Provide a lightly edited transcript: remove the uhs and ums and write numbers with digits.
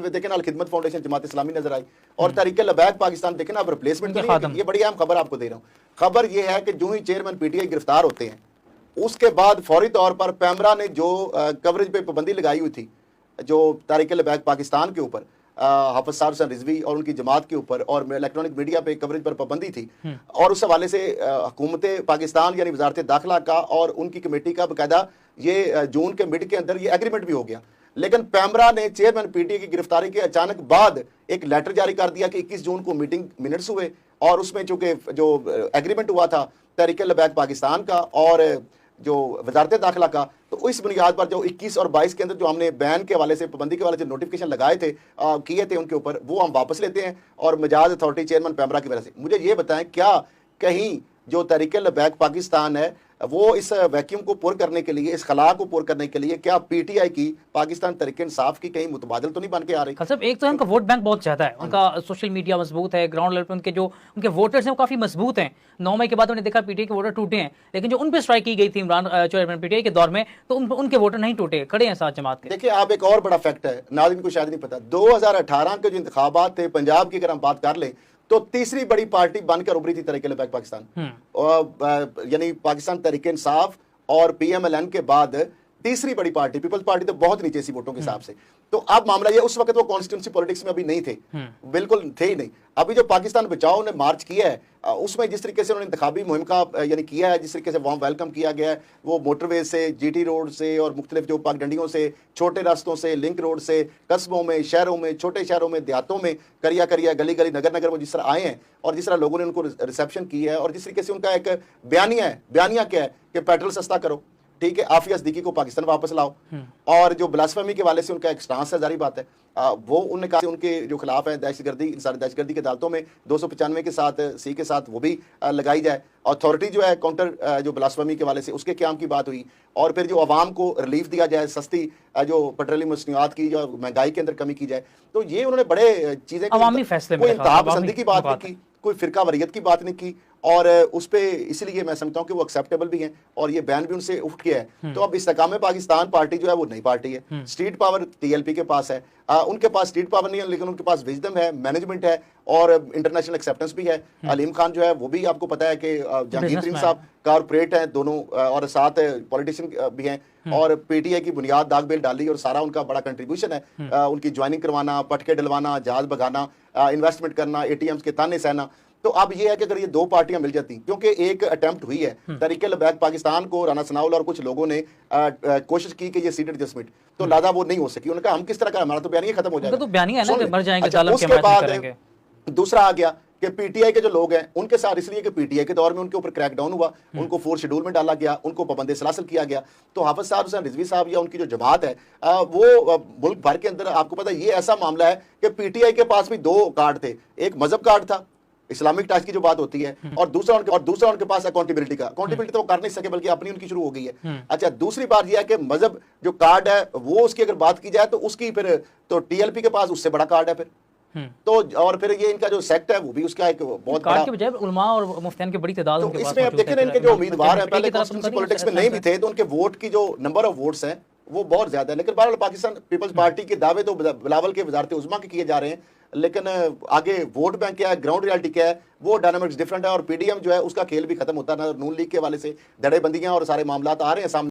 देखें ना, खिदमत फाउंडेशन जमात इस्लामी नजर आई, और तहरीक लबैक पाकिस्तान देखें ना, अब रिप्लेसमेंट नहीं है। ये बड़ी अहम खबर आपको दे रहा हूँ। खबर ये है कि जो ही चेयरमैन पीटीआई गिरफ्तार होते हैं, उसके बाद फौरी तौर पर पैमरा ने जो कवरेज पे पाबंदी लगाई हुई थी, जो तहरीक लबैक पाकिस्तान के ऊपर, हाफिज साहब हसन रिजवी और उनकी जमात के ऊपर, और इलेक्ट्रॉनिक मीडिया पे कवरेज पर पाबंदी थी, और उस हवाले से हुकूमत पाकिस्तान यानी वजारत दाखिला का और उनकी कमेटी का बाकायदा ये जून के मिड के अंदर ये एग्रीमेंट भी हो गया। लेकिन पैमरा ने चेयरमैन पीटीआई की गिरफ्तारी के अचानक बाद एक लेटर जारी कर दिया कि 21 जून को मीटिंग मिनट्स हुए, और उसमें चूंकि जो एग्रीमेंट हुआ था तहरीक लबैक पाकिस्तान का और जो वजारत दाखिला का, तो इस बुनियाद पर जो 21 और 22 के अंदर जो हमने बैन के हवाले से, पाबंदी के हवाले से नोटिफिकेशन लगाए थे, किए थे उनके ऊपर, वो हम वापस लेते हैं, और मिजाज अथॉरिटी चेयरमैन पैमरा की वजह से। मुझे ये बताएं, क्या कहीं जो तहरीक लबैक पाकिस्तान है वो इस वैक्यूम को पूरा करने के लिए, इस खला को पूरा करने के लिए, क्या पीटीआई की पाकिस्तान तहरीक इंसाफ की कहीं मुतबादल तो नहीं बन के आ रही? साहब, एक तो उनका वोट बैंक बहुत ज्यादा है, उनका सोशल मीडिया मजबूत है, ग्राउंड लेवल पर उनके जो उनके वोटर्स हैं वो काफी मजबूत हैं। 9 मई के बाद उन्होंने देखा पीटीआई के वोटर टूटे हैं, लेकिन जो उन पर स्ट्राइक की गई थी इमरान चेयरमैन पीटीआई के दौर में, तो उनके वोटर नहीं टूटे, खड़े हैं साथ जमात के। देखिए, आप एक और बड़ा फैक्ट है, नाज़रीन को शायद नहीं पता, 2018 के जो इंतखाबात थे पंजाब की, अगर हम बात कर लें, तो तीसरी बड़ी पार्टी बनकर उभरी थी तहरीक लबैक पाकिस्तान, यानी पाकिस्तान तहरीक इंसाफ और पीएमएलएन के बाद तीसरी बड़ी पार्टी, पीपल्स पार्टी तो बहुत नीचे सी वोटों के हिसाब से। तो अब मामला ये, उस वक्त वो कॉन्स्टिट्यूंसी पॉलिटिक्स में अभी नहीं थे, बिल्कुल थे ही नहीं। अभी जो पाकिस्तान बचाओ ने मार्च किया है, उसमें जिस तरीके से उन्होंने इंतखाबी मुहिम का यानी किया है, जिस तरीके से वहाँ वेलकम किया गया है, वो मोटरवे से, जीटी रोड से और मुख्तलिफ जो पागडंडियों से, छोटे रास्तों से, लिंक रोड से, कस्बों में, शहरों में, छोटे शहरों में, देहातों में, करिया करिया, गली गली, नगर नगर, वो जिस तरह आए हैं और जिस तरह लोगों ने उनको रिसेप्शन किया है, और जिस तरीके से उनका एक बयानिया है, बयानिया क्या है कि पेट्रोल सस्ता करो, ठीक है, आफिया सिद्दीकी को पाकिस्तान वापस लाओ, और जो ब्लास्फेमी के वाले से उनका एक स्टांस है, जारी बात है, वो उन्होंने कहा उनके जो खिलाफ है दहशतगर्दी, इंसानी दहशतगर्दी की अदालतों में 295 के साथ सी के साथ वो भी लगाई जाए। अथॉरिटी जो है काउंटर जो ब्लास्फेमी के वाले से, उसके क्याम की बात हुई, और फिर जो आवाम को रिलीफ दिया जाए, सस्ती जो पेट्रोलियम मसनूआत की, जो महंगाई के अंदर कमी की जाए। तो ये उन्होंने बड़े चीजें, कोई इंतहा पसंदी की बात नहीं की, कोई फिरका वरीयत की बात नहीं की, और उस पर इसलिए मैं समझता हूँ कि वो एक्सेप्टेबल भी हैं, और ये बैन भी उनसे उठ गया है। तो अब इस्तेकाम पाकिस्तान पार्टी जो है वो नई पार्टी है, स्ट्रीट पावर टीएलपी के पास है, उनके पास स्ट्रीट पावर नहीं है, लेकिन उनके पास विजडम है, मैनेजमेंट है, और इंटरनेशनल एक्सेप्टेंस भी है। अलीम खान जो है वो भी आपको पता है कि जहांगीर साहब कारपोरेट हैं दोनों, और साथ पॉलिटिशियन भी हैं, और पीटीआई की बुनियाद दाग बेल डाली, और सारा उनका बड़ा कंट्रीब्यूशन है, उनकी ज्वाइनिंग करवाना, पटके डलवाना, जहाज भगाना, इन्वेस्टमेंट करना, एटीएम्स के ताने सहना। तो अब ये है कि अगर ये दो पार्टियां मिल जाती, क्योंकि एक अटेम्प्ट हुई है तहरीक लबैक पाकिस्तान को, राना सनाउल और कुछ लोगों ने कोशिश की कि ये सीट एडजस्टमेंट, तो लादा वो नहीं हो सकी। उनका हम किस तरह का, हमारा तो बयानिया खत्म हो जाएगा, तो बयानिया है ना, मर जाएंगे, उसके बाद दूसरा आ गया कि पीटीआई के जो लोग हैं उनके साथ, इसलिए कि पीटीआई के दौर में उनके ऊपर क्रैकडाउन हुआ, उनको 4 शेड्यूल में डाला गया, उनको पाबंदी सलासल किया गया। तो हाफिज साहब हसन रिजवी साहब या उनकी जो जमात है, वो मुल्क भर के अंदर, आपको पता है ये ऐसा मामला है कि पीटीआई के पास भी 2 कार्ड थे, एक मजहब कार्ड था, इस्लामिक टास्क की जो बात होती है, और दूसरा उनके पास अकाउंटेबिलिटी का। अकाउंटेबिलिटी तो वो कर नहीं सके, बल्कि अपनी उनकी शुरू हो गई है। अच्छा, दूसरी बात यह है कि मजहब जो कार्ड है वो, उसकी अगर बात की जाए तो उसकी फिर तो टीएलपी के पास उससे बड़ा कार्ड है फिर। तो और फिर ये इनका जो सेक्ट है वो भी उसका एक बहुत बड़ा के बजाय उलमा और मुफ्तियान की बड़ी तादाद तो इसमें अब देखें, इनके जो उम्मीदवार हैं पहले कॉन्स्टिट्यूंसी पॉलिटिक्स में नहीं भी थे, तो उनके वोट की जो नंबर ऑफ वोट्स हैं वो बहुत ज्यादा है। लेकिन बहरहाल पाकिस्तान पीपल्स पार्टी के दावे तो बिलावल के वजारत उज़्मा के किए जा रहे हैं, लेकिन आगे वोट बैंक क्या है, ग्राउंड रियलिटी क्या है, वो डायनामिक्स डिफरेंट है। और पीडीएम जो है उसका खेल भी खत्म होता है, नून लीग के वाले से धड़ेबंदियां और सारे मामला आ रहे हैं सामने।